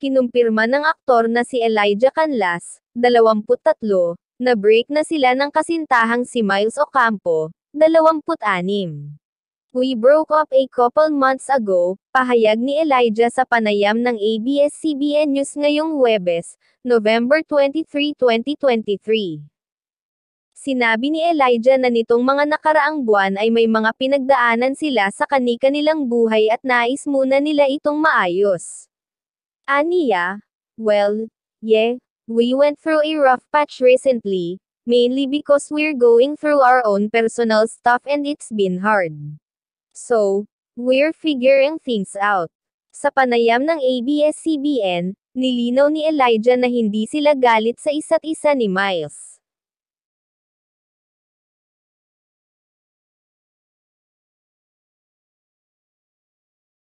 Kinumpirma ng aktor na si Elijah Canlas, 23, na break na sila ng kasintahang si Miles Ocampo, 26. "We broke up a couple months ago," pahayag ni Elijah sa panayam ng ABS-CBN News ngayong Huwebes, November 23, 2023. Sinabi ni Elijah na nitong mga nakaraang buwan ay may mga pinagdaanan sila sa kani-kanilang buhay at nais muna nila itong maayos. Aniya, "Well, yeah, we went through a rough patch recently, mainly because we're going through our own personal stuff and it's been hard. So, we're figuring things out." Sa panayam ng ABS-CBN, nilinaw ni Elijah na hindi sila galit sa isa't isa ni Miles.